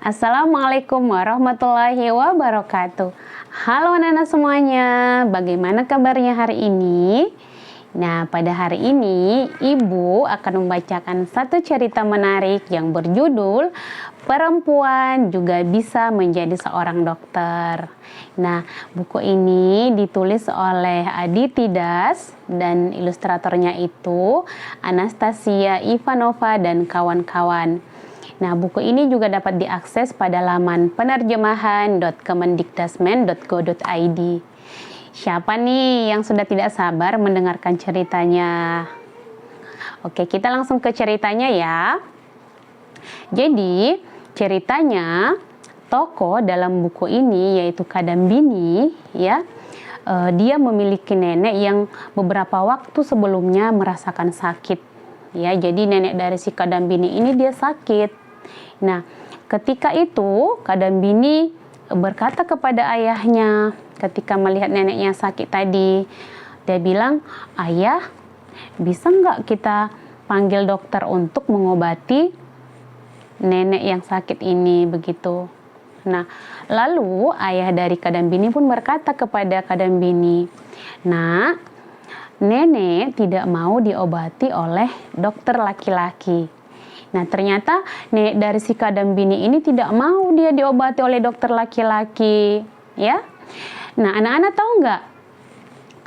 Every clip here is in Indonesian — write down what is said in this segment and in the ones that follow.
Assalamualaikum warahmatullahi wabarakatuh. Halo anak-anak semuanya, bagaimana kabarnya hari ini? Nah, pada hari ini Ibu akan membacakan satu cerita menarik yang berjudul Perempuan Juga Bisa Menjadi Seorang Dokter. Nah, buku ini ditulis oleh Aditi Das dan ilustratornya itu Anastasia Ivanova dan kawan-kawan. Nah, buku ini juga dapat diakses pada laman penerjemahan.kemendikdasmen.go.id. Siapa nih yang sudah tidak sabar mendengarkan ceritanya? Oke, kita langsung ke ceritanya ya. Jadi, ceritanya tokoh dalam buku ini yaitu Kadambini ya. Dia memiliki nenek yang beberapa waktu sebelumnya merasakan sakit. Ya, jadi nenek dari si Kadambini ini dia sakit. Nah, ketika itu Kadambini berkata kepada ayahnya ketika melihat neneknya sakit tadi. Dia bilang, "Ayah, bisa nggak kita panggil dokter untuk mengobati nenek yang sakit ini?" Begitu. Nah, lalu ayah dari Kadambini pun berkata kepada Kadambini, "Nak, nenek tidak mau diobati oleh dokter laki-laki." Nah, ternyata nenek dari si Kadambini ini tidak mau dia diobati oleh dokter laki-laki, ya. Nah, anak-anak tahu nggak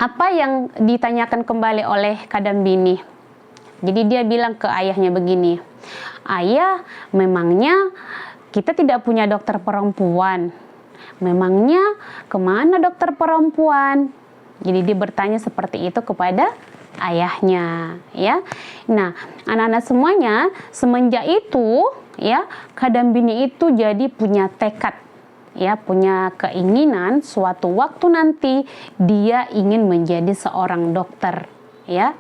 apa yang ditanyakan kembali oleh Kadambini? Jadi dia bilang ke ayahnya begini, "Ayah, memangnya kita tidak punya dokter perempuan. Memangnya kemana dokter perempuan?" Jadi dia bertanya seperti itu kepada ayahnya, ya. Nah, anak-anak semuanya semenjak itu, ya, Kadambini itu jadi punya tekad, ya, punya keinginan suatu waktu nanti dia ingin menjadi seorang dokter, ya.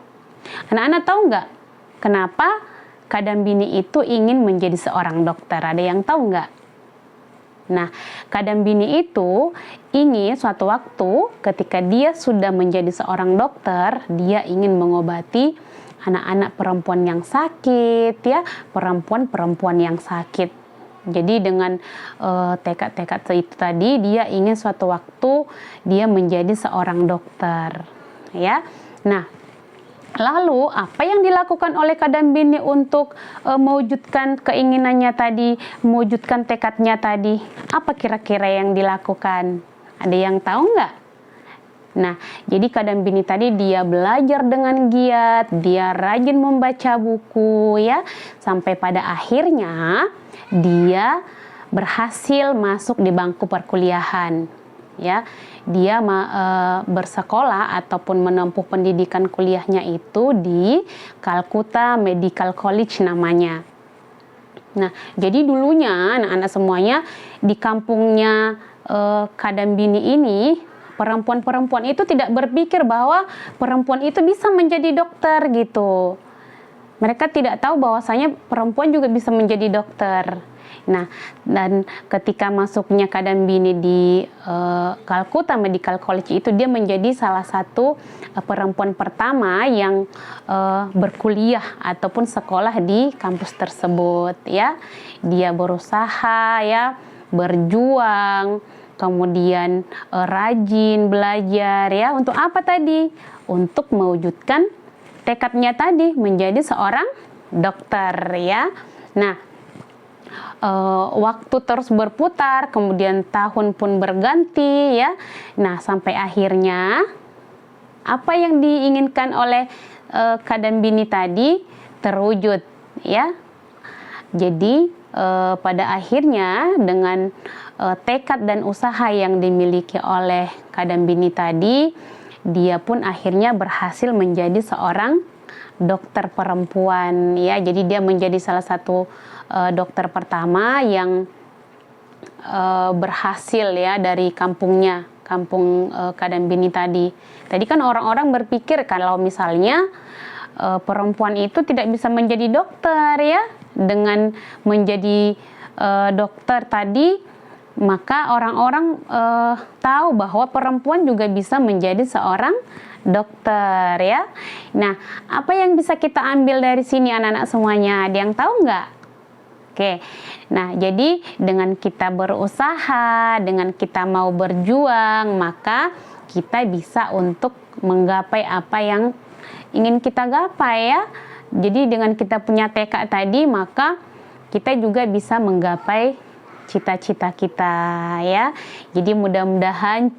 Anak-anak tahu nggak kenapa Kadambini itu ingin menjadi seorang dokter? Ada yang tahu nggak? Nah, Kadambini itu ingin suatu waktu ketika dia sudah menjadi seorang dokter, dia ingin mengobati anak-anak perempuan yang sakit, ya, perempuan-perempuan yang sakit. Jadi dengan tekad-tekad itu tadi, dia ingin suatu waktu dia menjadi seorang dokter, ya. Nah, lalu apa yang dilakukan oleh Kadambini untuk mewujudkan keinginannya tadi, mewujudkan tekadnya tadi? Apa kira-kira yang dilakukan? Ada yang tahu nggak? Nah, jadi Kadambini tadi dia belajar dengan giat, dia rajin membaca buku ya, sampai pada akhirnya dia berhasil masuk di bangku perkuliahan. Ya, dia bersekolah ataupun menempuh pendidikan kuliahnya itu di Calcutta Medical College namanya. Nah, jadi dulunya anak-anak semuanya di kampungnya Kadambini ini, perempuan-perempuan itu tidak berpikir bahwa perempuan itu bisa menjadi dokter gitu. Mereka tidak tahu bahwasanya perempuan juga bisa menjadi dokter. Nah, dan ketika masuknya Kadambini di Calcutta Medical College itu, dia menjadi salah satu perempuan pertama yang berkuliah ataupun sekolah di kampus tersebut ya. Dia berusaha ya, berjuang, kemudian rajin belajar ya. Untuk apa tadi? Untuk mewujudkan tekadnya tadi menjadi seorang dokter ya. Nah, waktu terus berputar, kemudian tahun pun berganti ya. Nah, sampai akhirnya apa yang diinginkan oleh Kadambini tadi terwujud ya. Jadi pada akhirnya dengan tekad dan usaha yang dimiliki oleh Kadambini tadi, dia pun akhirnya berhasil menjadi seorang dokter perempuan ya. Jadi dia menjadi salah satu dokter pertama yang berhasil ya dari kampungnya, kampung Kadambini tadi. Tadi kan orang-orang berpikir kalau misalnya perempuan itu tidak bisa menjadi dokter ya, dengan menjadi dokter tadi maka orang-orang tahu bahwa perempuan juga bisa menjadi seorang dokter ya. Nah, apa yang bisa kita ambil dari sini anak-anak semuanya? Ada yang tahu nggak? Oke. Nah, jadi dengan kita berusaha, dengan kita mau berjuang, maka kita bisa untuk menggapai apa yang ingin kita gapai ya. Jadi dengan kita punya tekad tadi, maka kita juga bisa menggapai cita-cita kita ya. Jadi mudah-mudahan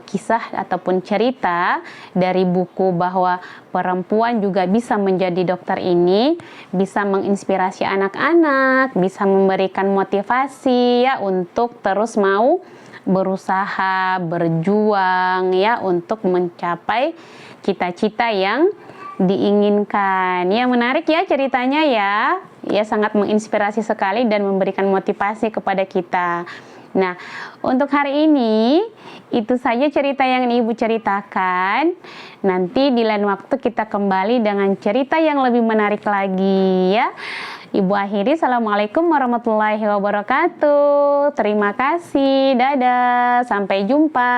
kisah ataupun cerita dari buku bahwa perempuan juga bisa menjadi dokter ini bisa menginspirasi anak-anak, bisa memberikan motivasi ya untuk terus mau berusaha, berjuang ya untuk mencapai cita-cita yang diinginkan. Ya, menarik ya ceritanya ya. Ya, sangat menginspirasi sekali dan memberikan motivasi kepada kita. Nah, untuk hari ini itu saja cerita yang Ibu ceritakan. Nanti di lain waktu kita kembali dengan cerita yang lebih menarik lagi ya. Ibu akhiri, Assalamualaikum warahmatullahi wabarakatuh. Terima kasih, dadah, sampai jumpa.